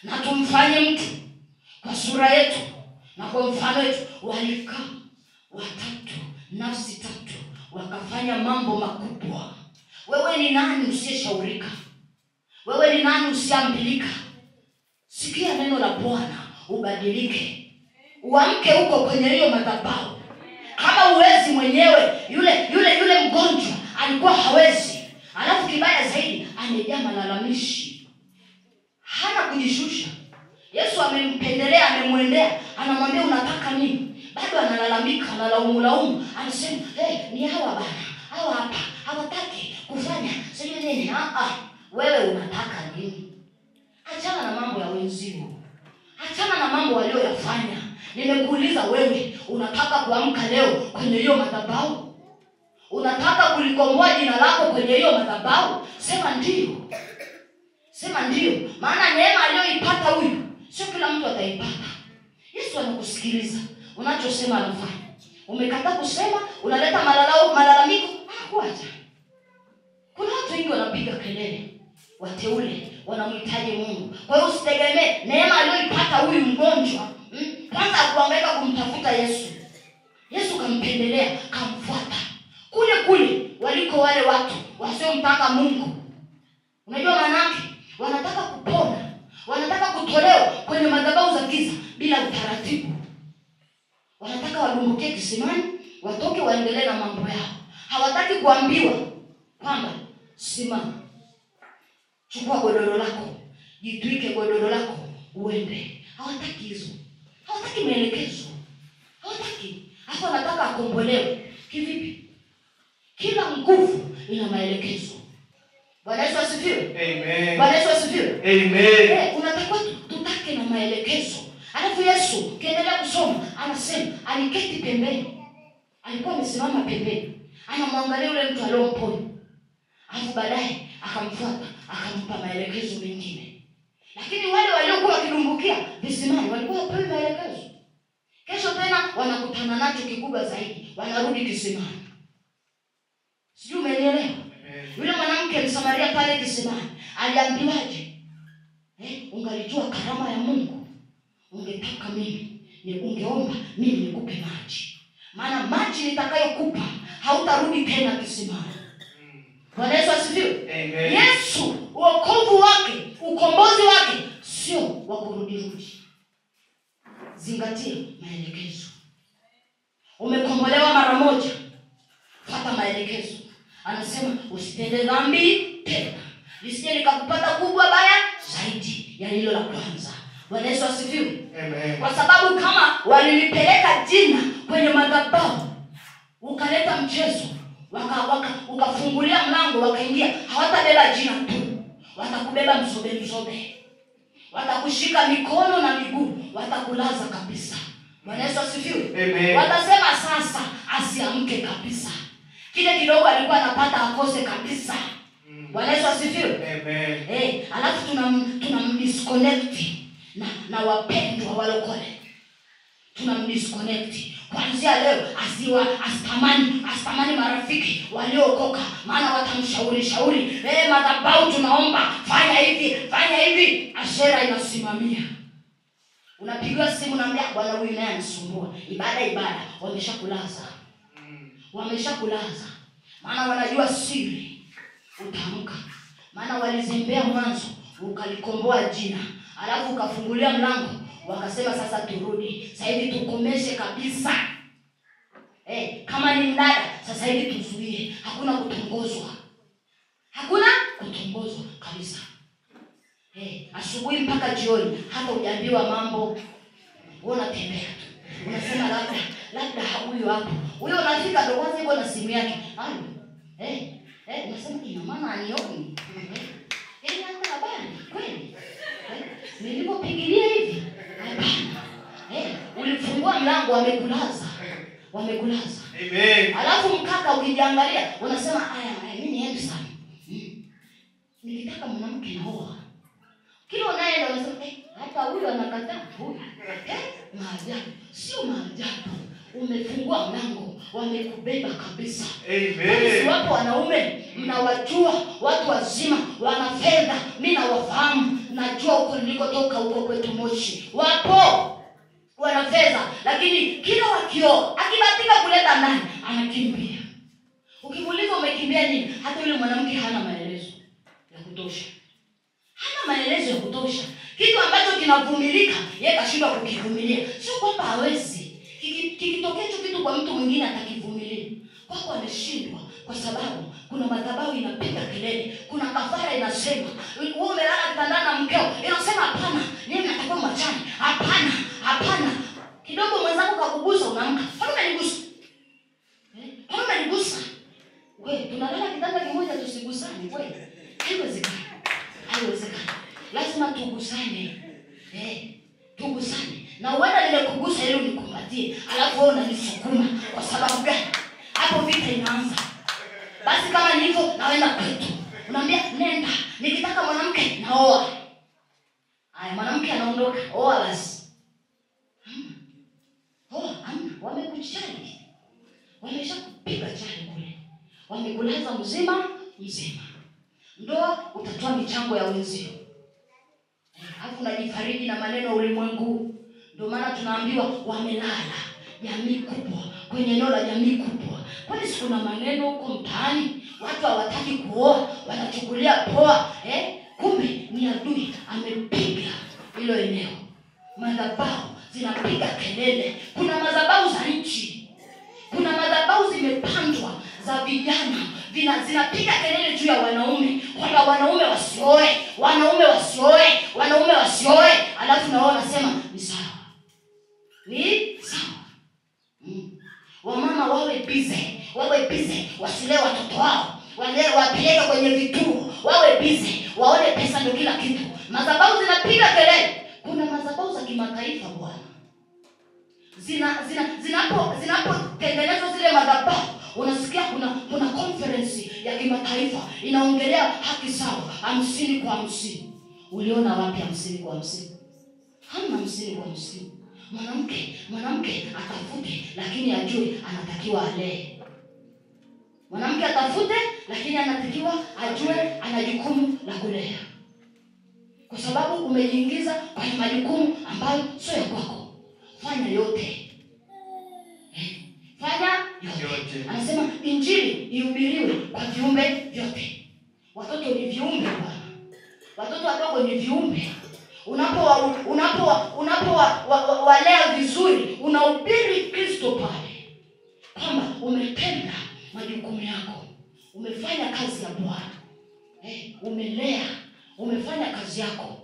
na tumfanye mtu kwa sura yetu na kwa mfano wetu. Walikaa watatu, nafsi tatu, wakafanya mambo makubwa. Wewe ni nani usiyeshaurika? Wewe ni nani usiambilika? Sikia neno la Bwana, ubadilike. Uamke huko kwenye hiyo madhabahu. Kama uwezi mwenyewe, yule mgonjwa alikuwa hawezi. Alafu kibaya zaidi, amejaa malalamishi. Hana kujishusha. Yesu amempendelea, amemwendea, anamwambia unataka nini? Bado analalamika, analaumu. Anasema, ni hawa bana. Hawa hapa hawataki kufanya sio nini? Wewe unataka nini? Achana na mambo ya wenzio. Achana na mambo walioyafanya. Nimekuuliza wewe, unataka kuamka leo kwenye hiyo madhabahu? Unataka kulikomboa jina lako kwenye hiyo madhabahu? Sema ndio. Sema ndio. Maana neema aliyoipata huyu sio kila mtu ataipata. Yesu anakusikiliza. Unachosema anafanya. Umekataa kusema, unaleta malalamiko, kuacha. Kuna watu wengi wanapiga kelele, wateule, wanamhitaji Mungu. Kwa hiyo usitegemee neema aliyoipata huyu mgonjwa. Kwanza kuangaika kumtafuta Yesu. Yesu kampendelea, kamfuata. Kule waliko wale watu wasiomtaka Mungu. Unajua maana yake? Wanataka kupona, wanataka kutolewa kwenye madhabahu za giza bila utaratibu. Wanataka wadumbukie kisimani, watoke waendelee na mambo yao. Hawataki kuambiwa kwamba simama, chukua godoro lako, jitwike godoro lako uende. Hawataki hizo. Hawataki maelekezo. Hawataki. Hapo wanataka akombolewe. Kivipi? Kila nguvu ina maelekezo. Bwana Yesu asifiwe. Amen. Bwana Yesu asifiwe. Amen. Unatakiwa tutake na maelekezo. Alafu Yesu kiendelea kusoma, anasema aliketi pembeni. Alikuwa amesimama pembeni. Anamwangalia yule mtu aliyomponya. Alafu baadaye akamfuata, akampa maelekezo mengine. Lakini wale waliokuwa wakidumbukia visimani walikuwa wapewi maelekezo. Kesho tena wanakutana nacho kikubwa zaidi, wanarudi kisimani. Sijui umenielewa? Yule mwanamke Msamaria pale kisimani aliambiwaje? Ungalijua karama ya Mungu, ungetaka mimi, ungeomba mimi nikupe maji. Maana maji nitakayokupa hautarudi tena kisimani. Bwana Yesu asifiwe. Amen. Yesu wokovu wake, ukombozi wake sio wa kurudi. Zingatia maelekezo. Umekombolewa mara moja, fuata maelekezo. Anasema usitende dhambi tena, lisije likakupata kubwa baya zaidi ya hilo la kwanza. Bwana Yesu asifiwe. Amen. Kwa sababu kama walilipeleka jina kwenye madhabahu, ukaleta mchezo, ukafungulia mlango wakaingia, hawatabeba jina tu, watakubeba mzobe. Watakushika mikono na miguu, watakulaza kabisa. Bwana Yesu asifiwe. Amen. Watasema sasa asiamke kabisa. Kile kidogo alikuwa anapata akose kabisa. Bwana Yesu asifiwe. Amen. Alafu tunamdisconnect na wapendwa walokole. tunamdisconnect. Kuanzia leo asitamani marafiki waliookoka, maana watamshauri. Madhabahu tunaomba fanya hivi, ashera inasimamia. Unapigiwa simu naambia bwana huyu naye anasumbua. Ibada wameshakulaza. Maana wanajua siri utaamka. Maana walizembea mwanzo, ukalikomboa jina. Alafu ukafungulia mlango, wakasema sasa turudi. Sasa hivi tukomeshe kabisa. Kama ni mdada, sasa hivi tuzuie. Hakuna kutongozwa kabisa. Asubuhi mpaka jioni hata hujaambiwa mambo. Unatembea tu. Unasema labda huyo hapo. Huyo unafika ndo kwanza yuko na simu yake. Unasema ina maana anioni. Hata habari kweli. Nilipopigilia hivi. Ulifungua mlango wamekulaza. Amen. Alafu mkaka ukijiangalia unasema mimi ni handsome. Nikitaka mwanamke naoa. Kila unaenda unasema hata huyu anakataa huyu. Maajabu. Sio maajabu. Umefungua mlango, wamekubeba kabisa. Amen. Wapo wanaume mnawajua, watu wazima, wana fedha, mimi nawafahamu, najua huko nilikotoka huko kwetu Moshi. Wapo wana fedha, lakini kila wakio akibatika kuleta ndani anakimbia. Ukimuuliza umekimbia nini? Hata yule mwanamke hana maelezo ya kutosha. Kitu ambacho kinavumilika, yeye kashindwa kukivumilia. Sio kwamba hawezi. Kikitokea hicho kitu kwa mtu mwingine atakivumilia. Kwako ameshindwa kwa sababu kuna madhabahu inapiga kelele, kuna kafara inasema, wewe umelala kitandani na mkeo, inasema hapana, mimi natakuwa machani. Hapana. Kidogo mwenzako kakugusa unaamka. Mbona unanigusa? Wewe tunalala kitanda kimoja tusigusane kweli? Haiwezekani. Lazima tugusane. Tugusane. Na uenda nimekugusa ili unikumbatie, alafu wewe unanisukuma. Kwa sababu gani? Hapo vita inaanza. Basi kama ni hivyo naenda kwetu. Unaambia nenda, nikitaka mwanamke naoa. Mwanamke anaondoka, oa basi. Wamekuchali. Wameshakupiga chali kule. Wamekulaza mzima. Ndoa utatoa michango ya wenzio. Hapo unajifariji na maneno ya ulimwengu. Ndio maana tunaambiwa wamelala jamii kubwa, kwenye eneo la jamii kubwa. Kwani si kuna maneno huko mtaani, watu hawataki kuoa, wanachukulia poa, kumbe ni adui amepiga hilo eneo. Madhabahu zinapiga kelele. Kuna madhabahu za nchi. Kuna madhabahu zimepandwa za vijana. Zinapiga kelele juu ya wanaume. Kwamba wanaume wasioe. Alafu na wao wanasema ni sawa. Wamama wawe busy. Wasilee watoto wao. Wapeleke kwenye vituo. Wawe busy. Waone pesa ndio kila kitu. Madhabahu zinapiga kelele. Kuna madhabahu za kimataifa bwana. Zinapotengenezwa zile madhabahu, unasikia kuna conference ya kimataifa inaongelea haki sawa 50 kwa 50. Uliona wapi 50 kwa 50? Hamna 50 kwa 50. Mwanamke atafute lakini ajue anatakiwa alee. Mwanamke atafute lakini anatakiwa ajue ana jukumu la kulea. Kwa sababu umejiingiza kwenye majukumu ambayo sio ya kwako. Fanya yote. Anasema injili ihubiriwe kwa viumbe vyote. Watoto ni viumbe bwana. Watoto wadogo ni viumbe. Unapowalea vizuri, unahubiri Kristo pale. Kwamba umetenda majukumu yako. Umefanya kazi ya Bwana. Umelea, umefanya kazi yako.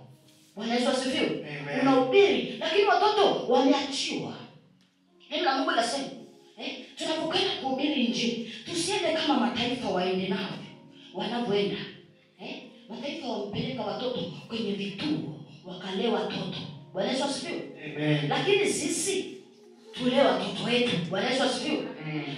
Bwana Yesu asifiwe. Unahubiri, lakini watoto wameachiwa. Neno la Mungu linasema, tunapokwenda kuhubiri injili, tusiende kama mataifa waende nao. Wanavyoenda. Mataifa wampeleka watoto kwenye vituo, wakalee watoto. Bwana Yesu asifiwe. Lakini sisi tulee watoto wetu. Bwana Yesu asifiwe.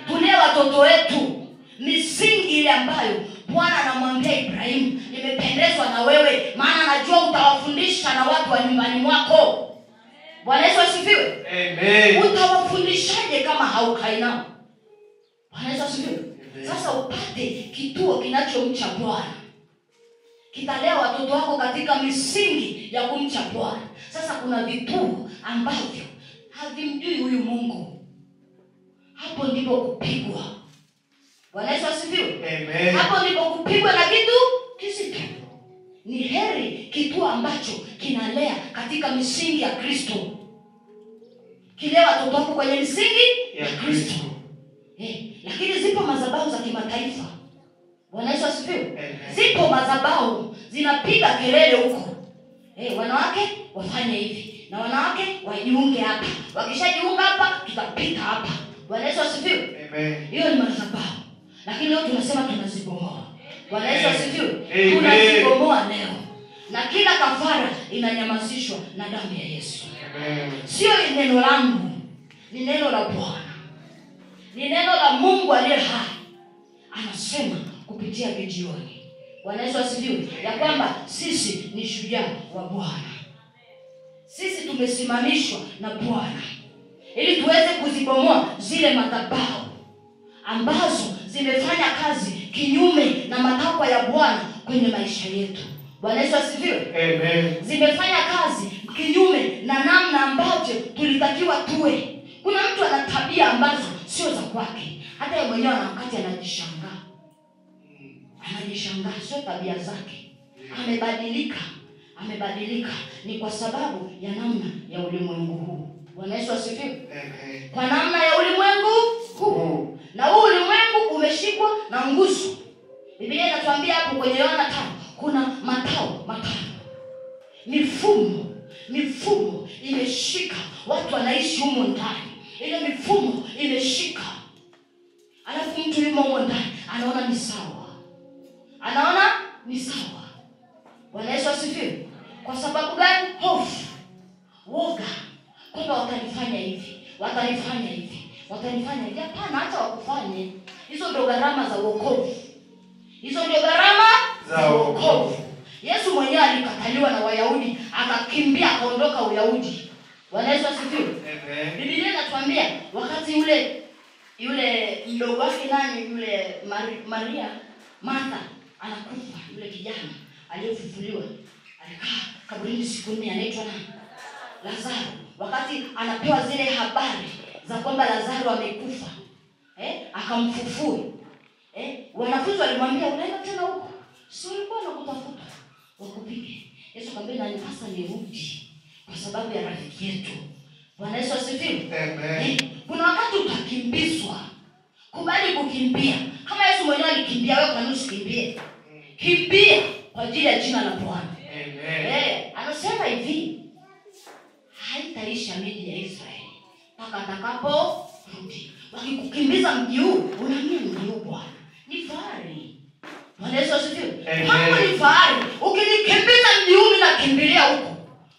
Tulee watoto wetu misingi ile ambayo Bwana anamwambia Ibrahimu, nimependezwa na wewe maana najua utawafundisha na watu wa nyumbani mwako. Bwana Yesu asifiwe. Amen. Utawafundishaje kama haukai nao? Bwana Yesu asifiwe. Sasa upate kituo kinachomcha Bwana, kitalea watoto wako katika misingi ya kumcha Bwana. Sasa kuna vituo ambavyo havimjui huyu Mungu. Hapo ndipo kupigwa. Bwana Yesu asifiwe. Amen. Hapo ndipo kupigwa na kitu kizito. Ni heri kituo ambacho kinalea katika misingi ya Kristo. Kilea watoto wako kwenye misingi ya Kristo. Lakini zipo madhabahu za kimataifa. Bwana Yesu asifiwe. Zipo madhabahu zinapiga kelele huko. Wanawake wafanye hivi, na wanawake wajiunge hapa. Wakishajiunga hapa tutapita hapa. Bwana Yesu asifiwe. Amen. Hiyo ni madhabahu. Lakini leo tunasema tunazibomoa. Bwana Yesu asifiwe. Tunazibomoa leo. Na kila kafara inanyamazishwa na damu ya Yesu. Amen. Sio neno langu, ni neno la Bwana. Ni neno la Mungu aliye hai. Anasema kupitia Gideoni. Bwana Yesu asifiwe. Ya kwamba sisi ni shujaa wa Bwana. Sisi tumesimamishwa na Bwana ili tuweze kuzibomoa zile madhabahu ambazo zimefanya kazi kinyume na matakwa ya Bwana kwenye maisha yetu. Bwana Yesu asifiwe. Amen. Zimefanya kazi kinyume na namna ambavyo tulitakiwa tuwe. Kuna mtu ana tabia ambazo sio za kwake. Hata yeye mwenyewe ana wakati anajishangaa. Anajishangaa sio tabia zake. Amebadilika. Ni kwa sababu ya namna ya ulimwengu huu. Bwana Yesu asifiwe. Amen. Kwa namna ya ulimwengu huu. Na huu ulimwengu umeshikwa na nguzo. Biblia inatuambia hapo kwenye Yohana 5 kuna matao matano. Mifumo imeshika. Watu wanaishi humo ndani. Ile mifumo imeshika. Alafu mtu yumo humo ndani anaona ni sawa. Bwana Yesu asifiwe. Kwa sababu gani? Hofu, woga, kwamba watanifanya hivi. Hapana, hata wakufanye. Hizo ndio gharama za wokovu. Yesu mwenyewe alikataliwa na Wayahudi, akakimbia akaondoka Uyahudi. Bwana Yesu asifiwe. Amen. Biblia inatuambia wakati yule mdogo wake yule Maria Martha anakufa, yule kijana aliyefufuliwa alikaa kaburini siku 4, anaitwa Lazaro. Wakati anapewa zile habari za kwamba Lazaro amekufa, akamfufua. Wanafunzi walimwambia, unaenda tena huko? Si ulikuwa unakutafuta wakupige. Yesu akamwambia, nipasa nirudi kwa sababu ya rafiki yetu. Bwana Yesu asifiwe. Amen. Kuna wakati utakimbizwa. Kubali kukimbia. Kama Yesu mwenyewe alikimbia, wewe kwa nini usikimbie? Kimbia kwa ajili ya jina la Bwana. Amen. Anasema hivi, haitaisha miji ya Israeli mpaka atakaporudi. Wakikukimbiza mji huu, unaamini mji huu Bwana ni fahari. Bwana Yesu asifiwe. Kama ni fahari, ukinikimbiza mji huu ninakimbilia huko.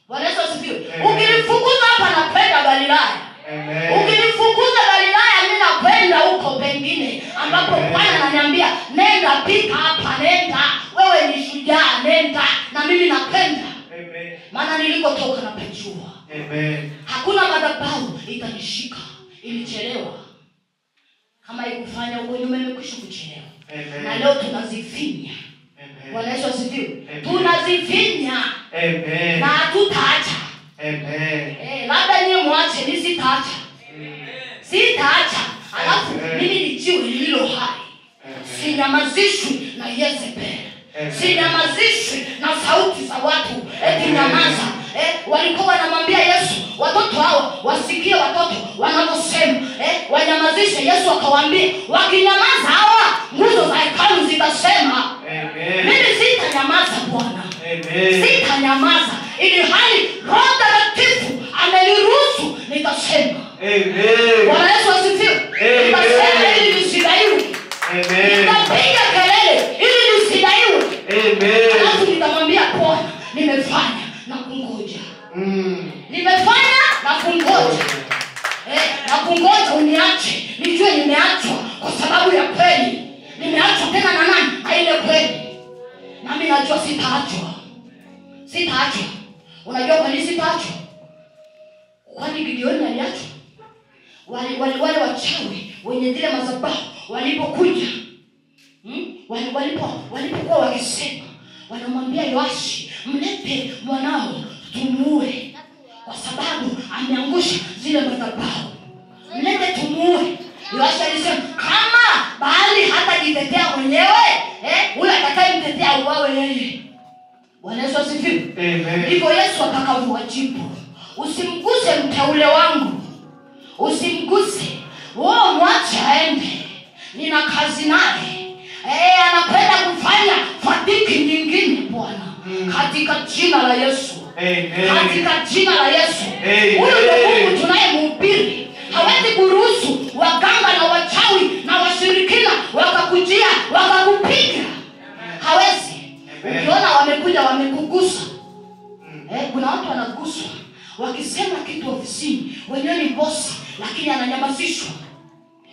Bwana Yesu asifiwe. Ukinifukuza hapa na kwenda Galilaya. Amen. Ukinifukuza Galilaya mimi nakwenda huko pengine ambapo Bwana ananiambia nenda, pita hapa, nenda. Wewe ni shujaa, nenda. Na mimi nakwenda. Amen. Maana nilikotoka na pejua. Amen. Hakuna madhabahu itanishika. Ilichelewa. Kama ikufanya huko nyuma imekwisha kuchelewa. Amen. Na leo tunazifinya. Amen. Bwana Yesu asifiwe. Tunazifinya. Amen. Na hatutaacha. Amen. Labda nyie mwache, mimi sitaacha. Sitaacha. Alafu mimi ni jiwe lililo hai. Sinyamazishwi na Yezebeli. Sinyamazishwi na sauti za watu. Eti nyamaza. Walikuwa wanamwambia Yesu, watoto hao wasikie watoto wanaposema, wanyamazishe. Yesu akawaambia, wakinyamaza hawa nguzo za hekalu zitasema. Amen. Mimi sitanyamaza Bwana. Amen. Sitanyamaza ili hali Roho Mtakatifu ameniruhusu nitasema. Amen. Bwana Yesu asifiwe. Nitasema ili nisidaiwe. Amen. Nitapiga kelele ili nisidaiwe. Amen. Alafu nitamwambia Bwana, nimefanya na kungoja. Nimefanya na kungoja. Na kungoja uniache. Nijue nimeachwa kwa sababu ya kweli. Nimeachwa tena na nani? Na ile kweli. Na mimi najua sitaachwa. Unajua kwa nini sitaachwa? Kwani Gideoni aliachwa? Wale wachawi wenye zile madhabahu walipokuja, walipokuwa wakisema, wanamwambia Yoashi, mlete mwanao tumuue kwa sababu ameangusha zile madhabahu. Mlete tumuue. Yoashi alisema kama Baali hata jitetea mwenyewe, huyo atakayemtetea uwawe yeye. Bwana Yesu asifiwe. Amen. Ndipo Yesu akawajibu, usimguse mteule wangu. Usimguse. Wao mwache aende. Nina kazi naye. Anakwenda kufanya fadhili nyingine Bwana. Katika jina la Yesu. Amen. Katika jina la Yesu. Amen. Huyu ndio Mungu tunayemhubiri. Hawezi kuruhusu waganga na wachawi na washirikina wakakujia wakakupiga. Hawezi. Ukiona wamekuja wamekugusa. Kuna watu wanaguswa wakisema kitu ofisini, wenyewe ni bosi lakini ananyamazishwa.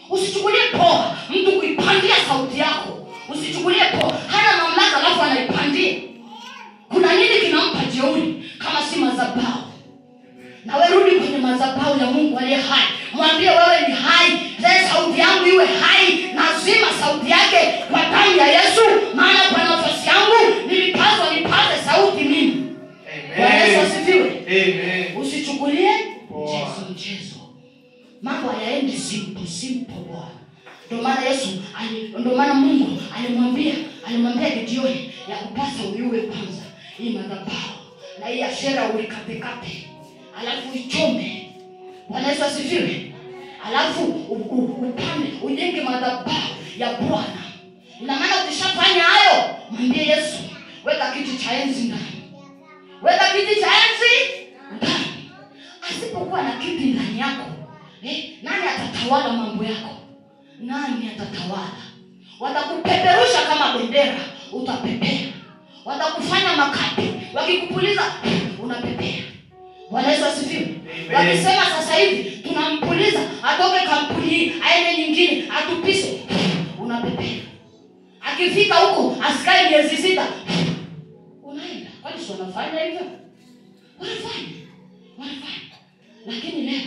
Usichukulie poa mtu kuipandia sauti yako. Usichukulie poa hana mamlaka alafu anaipandia. Kuna nini kinampa jeuri kama si madhabahu? Na wewe rudi kwenye madhabahu ya Mungu aliye hai. Mwambie wewe ni hai. Zile sauti yangu iwe hai. Nazima sauti yake kwa damu ya Yesu. Maana kwa nafasi yangu nilipaswa nipaze sauti mimi. Bwana Yesu asifiwe. Amen. Usichukulie mchezo. Mambo hayaendi simple Bwana. Ndio maana Mungu alimwambia Gideoni ya kupasa uiue kwanza hii madhabahu. Na hii ashera ulikate. Alafu uichome. Bwana Yesu asifiwe. Alafu upande ujenge madhabahu ya Bwana. Ina maana ukishafanya hayo, mwambie Yesu, weka kiti cha enzi ndani. Weka kiti cha enzi ndani. Asipokuwa na kiti ndani yako, nani atatawala mambo yako? Nani atatawala? Watakupeperusha kama bendera, utapepea. Watakufanya makapi, wakikupuliza unapepea. Bwana Yesu asifiwe. Wakisema sasa hivi tunampuliza atoke kampuni hii aende nyingine atupishe, unapepea. Akifika huko asikae miezi 6, unaenda. Kwani si wanafanya hivyo? Wanafanya. Lakini leo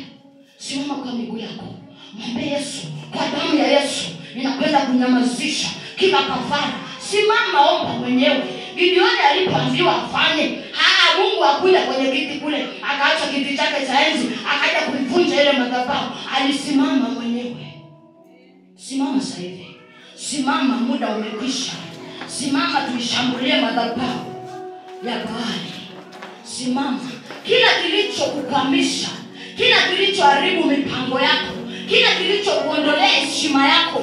simama kwa miguu yako. Mwambie Yesu, kwa damu ya Yesu ninakwenda kunyamazisha kila kafara. Simama, omba mwenyewe. Gideoni alipoambiwa afanye, Mungu hakuja kwenye kiti kule, akaacha kiti chake cha enzi, akaja kuivunja ile madhabahu. Alisimama mwenyewe. Simama sasa hivi. Simama, muda umekwisha. Simama, tuishambulie madhabahu ya Baali. Simama. Kila kilichokukwamisha, kila kilichoharibu mipango yako, kila kilichokuondolea heshima yako,